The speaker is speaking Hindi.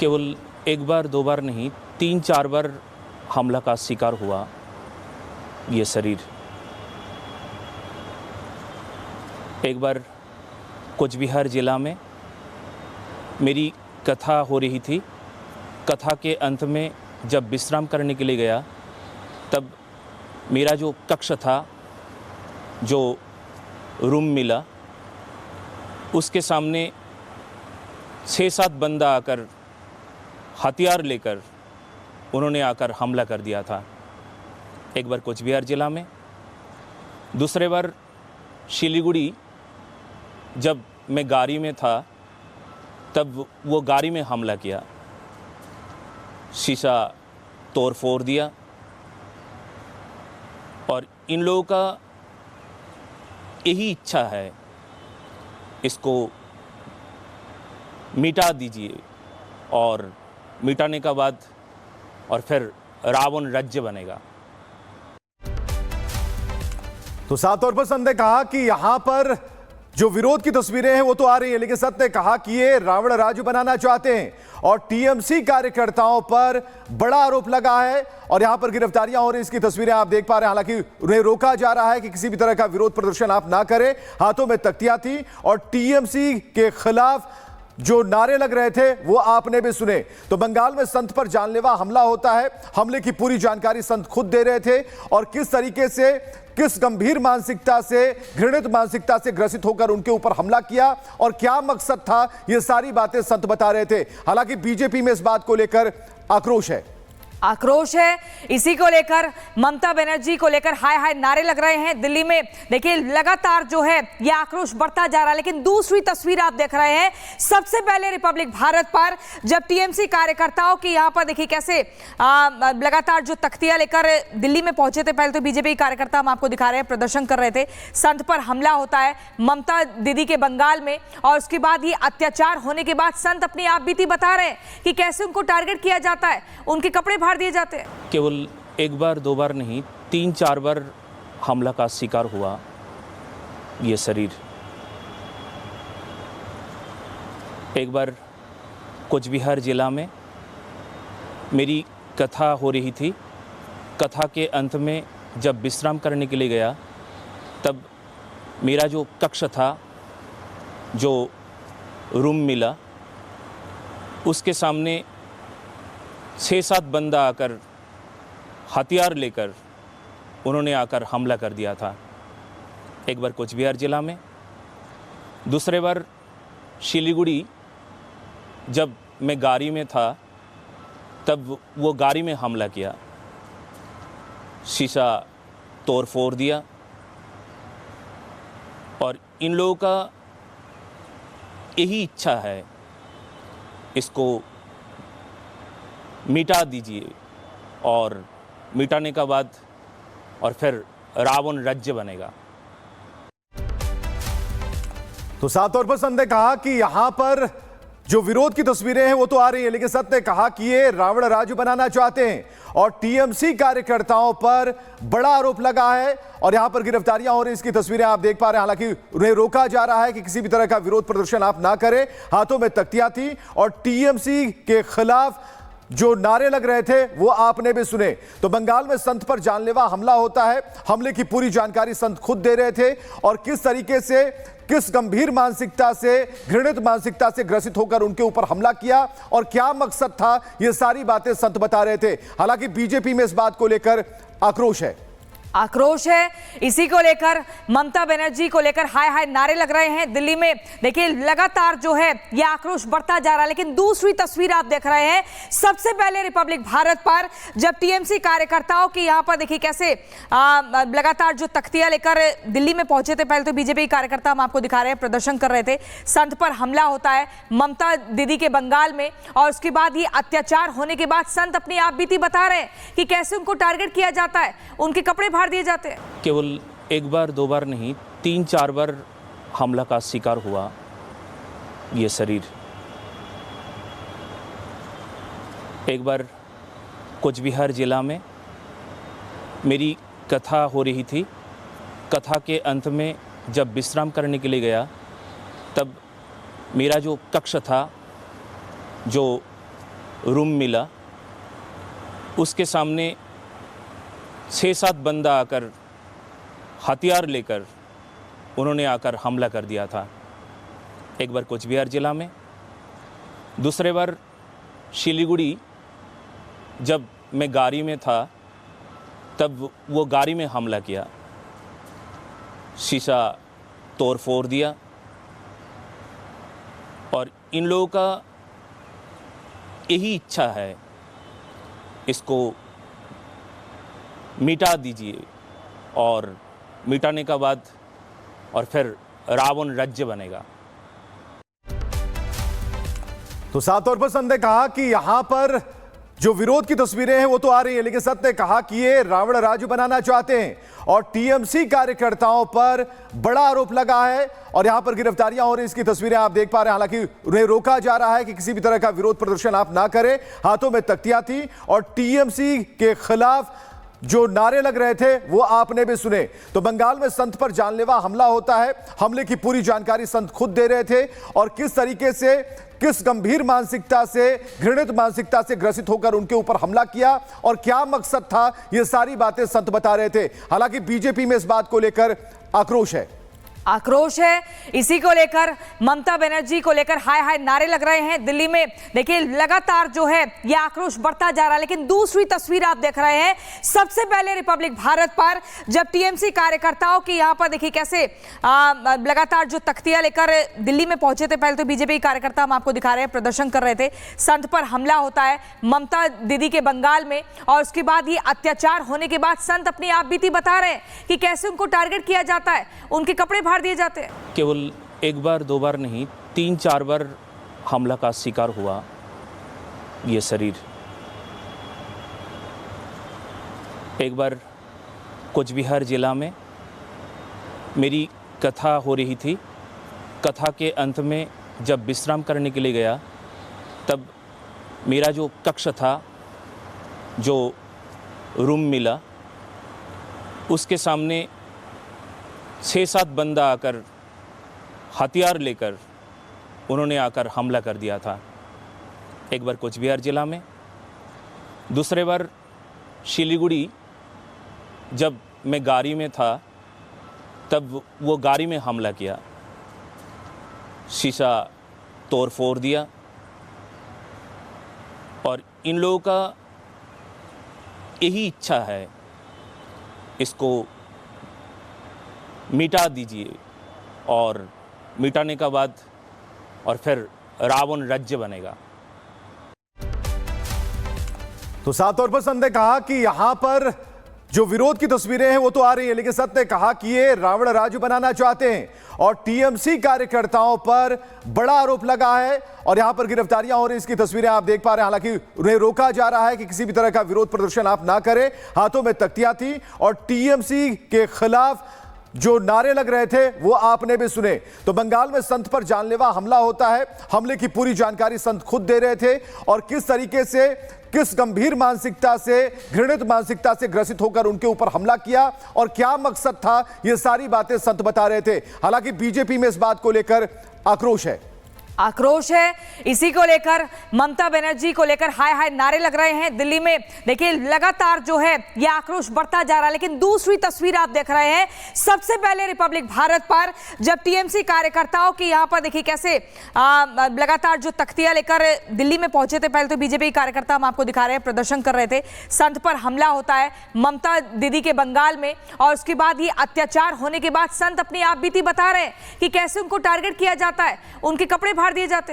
केवल एक बार दो बार नहीं, 3-4 बार हमला का शिकार हुआ ये शरीर। एक बार कूच बिहार ज़िला में मेरी कथा हो रही थी। कथा के अंत में जब विश्राम करने के लिए गया तब मेरा जो कक्ष था, जो रूम मिला, उसके सामने 6-7 बंदा आकर हथियार लेकर उन्होंने आकर हमला कर दिया था। एक बार कूच बिहार ज़िला में, दूसरे बार सिलीगुड़ी जब मैं गाड़ी में था तब वो गाड़ी में हमला किया, शीशा तोड़ फोड़ दिया और इन लोगों का यही इच्छा है, इसको मिटा दीजिए और मिटाने का बाद और फिर रावण राज्य बनेगा। तो साफ तौर पर संत ने कहा कि यहां पर जो विरोध की तस्वीरें हैं वो तो आ रही है, लेकिन संत ने कहा कि ये रावण राज्य बनाना चाहते हैं और टीएमसी कार्यकर्ताओं पर बड़ा आरोप लगा है और यहां पर गिरफ्तारियां हो रही, इसकी तस्वीरें आप देख पा रहे हैं। हालांकि उन्हें रोका जा रहा है कि किसी भी तरह का विरोध प्रदर्शन आप ना करें। हाथों में तख्तियां थी और टीएमसी के खिलाफ जो नारे लग रहे थे वो आपने भी सुने। तो बंगाल में संत पर जानलेवा हमला होता है। हमले की पूरी जानकारी संत खुद दे रहे थे और किस तरीके से, किस गंभीर मानसिकता से, घृणित मानसिकता से ग्रसित होकर उनके ऊपर हमला किया और क्या मकसद था, ये सारी बातें संत बता रहे थे। हालांकि बीजेपी में इस बात को लेकर आक्रोश है। इसी को लेकर ममता बनर्जी को लेकर हाय हाय नारे लग रहे हैं दिल्ली में। देखिए लगातार जो है ये आक्रोश बढ़ता जा रहा है। लेकिन दूसरी तस्वीर आप देख रहे हैं, सबसे पहले रिपब्लिक भारत पर जब टीएमसी कार्यकर्ताओं की यहां पर देखिए कैसे लगातार जो तख्तियां लेकर दिल्ली में पहुंचे थे। पहले तो बीजेपी कार्यकर्ता हम आपको दिखा रहे हैं प्रदर्शन कर रहे थे, संत पर हमला होता है ममता दीदी के बंगाल में और उसके बाद ये अत्याचार होने के बाद संत अपनी आप बीती बता रहे हैं कि कैसे उनको टारगेट किया जाता है, उनके कपड़े फाड़ दिए जाते हैं। केवल एक बार दो बार नहीं, 3-4 बार हमला का शिकार हुआ ये शरीर। एक बार कूच बिहार ज़िला में मेरी कथा हो रही थी। कथा के अंत में जब विश्राम करने के लिए गया तब मेरा जो कक्ष था, जो रूम मिला, उसके सामने 6-7 बंदा आकर हथियार लेकर उन्होंने आकर हमला कर दिया था। एक बार कूच बिहार ज़िला में, दूसरे बार सिलीगुड़ी जब मैं गाड़ी में था तब वो गाड़ी में हमला किया, शीशा तोड़ फोड़ दिया और इन लोगों का यही इच्छा है, इसको मिटा दीजिए और मिटाने का बाद और फिर रावण राज्य बनेगा। तो साफ तौर पर संत ने कहा कि यहां पर जो विरोध की तस्वीरें हैं वो तो आ रही है, लेकिन संत ने कहा कि ये रावण राज्य बनाना चाहते हैं और टीएमसी कार्यकर्ताओं पर बड़ा आरोप लगा है और यहां पर गिरफ्तारियां हो रही, इसकी तस्वीरें आप देख पा रहे हैं। हालांकि उन्हें रोका जा रहा है कि किसी भी तरह का विरोध प्रदर्शन आप ना करें। हाथों में तख्तियां थी और टीएमसी के खिलाफ जो नारे लग रहे थे वो आपने भी सुने। तो बंगाल में संत पर जानलेवा हमला होता है। हमले की पूरी जानकारी संत खुद दे रहे थे और किस तरीके से, किस गंभीर मानसिकता से, घृणित मानसिकता से ग्रसित होकर उनके ऊपर हमला किया और क्या मकसद था, ये सारी बातें संत बता रहे थे। हालांकि बीजेपी में इस बात को लेकर आक्रोश है। इसी को लेकर ममता बनर्जी को लेकर हाय हाय नारे लग रहे हैं दिल्ली में। देखिए लगातार जो है ये आक्रोश बढ़ता जा रहा है। लेकिन दूसरी तस्वीर आप देख रहे हैं, सबसे पहले रिपब्लिक भारत पर जब टीएमसी कार्यकर्ताओं की यहां पर देखिए कैसे लगातार जो तख्तियां लेकर दिल्ली में पहुंचे थे। पहले तो बीजेपी कार्यकर्ता हम आपको दिखा रहे हैं प्रदर्शन कर रहे थे, संत पर हमला होता है ममता दीदी के बंगाल में और उसके बाद ये अत्याचार होने के बाद संत अपनी आप बीती बता रहे हैं कि कैसे उनको टारगेट किया जाता है, उनके कपड़े फाड़ दिए जाते हैं। केवल एक बार दो बार नहीं, 3-4 बार हमला का शिकार हुआ ये शरीर। एक बार कूच बिहार ज़िला में मेरी कथा हो रही थी। कथा के अंत में जब विश्राम करने के लिए गया तब मेरा जो कक्ष था, जो रूम मिला, उसके सामने 6-7 बंदा आकर हथियार लेकर उन्होंने आकर हमला कर दिया था। एक बार कोच बिहार ज़िला में, दूसरे बार शिलीगुड़ी जब मैं गाड़ी में था तब वो गाड़ी में हमला किया, शीशा तोड़ फोड़ दिया और इन लोगों का यही इच्छा है, इसको मिटा दीजिए और मिटाने का बाद और फिर रावण राज्य बनेगा। तो साफ तौर पर संत ने कहा कि यहां पर जो विरोध की तस्वीरें हैं वो तो आ रही है, लेकिन सत्य ने कहा कि ये रावण राज्य बनाना चाहते हैं और टीएमसी कार्यकर्ताओं पर बड़ा आरोप लगा है और यहां पर गिरफ्तारियां हो रही, इसकी तस्वीरें आप देख पा रहे हैं। हालांकि उन्हें रोका जा रहा है कि किसी भी तरह का विरोध प्रदर्शन आप ना करें, हाथों में तख्तियां थी और टीएमसी के खिलाफ जो नारे लग रहे थे वो आपने भी सुने। तो बंगाल में संत पर जानलेवा हमला होता है, हमले की पूरी जानकारी संत खुद दे रहे थे और किस तरीके से, किस गंभीर मानसिकता से, घृणित मानसिकता से ग्रसित होकर उनके ऊपर हमला किया और क्या मकसद था, ये सारी बातें संत बता रहे थे। हालांकि बीजेपी में इस बात को लेकर आक्रोश है, इसी को लेकर ममता बनर्जी को लेकर हाय हाय नारे लग रहे हैं दिल्ली में। देखिए लगातार जो है ये आक्रोश बढ़ता जा रहा है, लेकिन दूसरी तस्वीर आप देख रहे हैं सबसे पहले रिपब्लिक भारत पर, जब टीएमसी कार्यकर्ताओं की यहां पर देखिए कैसे लगातार जो तख्तियां लेकर दिल्ली में पहुंचे थे। पहले तो बीजेपी कार्यकर्ता हम आपको दिखा रहे हैं प्रदर्शन कर रहे थे, संत पर हमला होता है ममता दीदी के बंगाल में और उसके बाद ये अत्याचार होने के बाद संत अपनी आप बीती बता रहे हैं कि कैसे उनको टारगेट किया जाता है, उनके कपड़े फाड़ दिए जाते हैं। केवल एक बार दो बार नहीं, 3-4 बार हमला का शिकार हुआ ये शरीर। एक बार कोच बिहार ज़िला में मेरी कथा हो रही थी, कथा के अंत में जब विश्राम करने के लिए गया तब मेरा जो कक्ष था, जो रूम मिला, उसके सामने 6-7 बंदा आकर हथियार लेकर उन्होंने आकर हमला कर दिया था। एक बार कोच बिहार ज़िला में, दूसरे बार शिलीगुड़ी जब मैं गाड़ी में था तब वो गाड़ी में हमला किया, शीशा तोड़ फोड़ दिया और इन लोगों का यही इच्छा है, इसको मिटा दीजिए और मिटाने का बाद और फिर रावण राज्य बनेगा। तो साफ तौर पर संत ने कहा कि यहां पर जो विरोध की तस्वीरें हैं वो तो आ रही है, लेकिन सत्य ने कहा कि ये रावण राज्य बनाना चाहते हैं और टीएमसी कार्यकर्ताओं पर बड़ा आरोप लगा है और यहां पर गिरफ्तारियां हो रही, इसकी तस्वीरें आप देख पा रहे हैं। हालांकि उन्हें रोका जा रहा है कि किसी भी तरह का विरोध प्रदर्शन आप ना करें, हाथों में तख्तियां थी और टीएमसी के खिलाफ जो नारे लग रहे थे वो आपने भी सुने। तो बंगाल में संत पर जानलेवा हमला होता है, हमले की पूरी जानकारी संत खुद दे रहे थे और किस तरीके से, किस गंभीर मानसिकता से, घृणित मानसिकता से ग्रसित होकर उनके ऊपर हमला किया और क्या मकसद था, ये सारी बातें संत बता रहे थे। हालांकि बीजेपी में इस बात को लेकर आक्रोश है, इसी को लेकर ममता बनर्जी को लेकर हाय हाय नारे लग रहे हैं दिल्ली में। देखिए लगातार जो है ये आक्रोश बढ़ता जा रहा है, लेकिन दूसरी तस्वीर आप देख रहे हैं सबसे पहले रिपब्लिक भारत पर, जब टीएमसी कार्यकर्ताओं की यहां पर देखिए कैसे लगातार जो तख्तियां लेकर दिल्ली में पहुंचे थे। पहले तो बीजेपी कार्यकर्ता हम आपको दिखा रहे हैं प्रदर्शन कर रहे थे, संत पर हमला होता है ममता दीदी के बंगाल में और उसके बाद ये अत्याचार होने के बाद संत अपनी आप बीती बता रहे हैं कि कैसे उनको टारगेट किया जाता है, उनके कपड़े फाड़ दिए जाते हैं।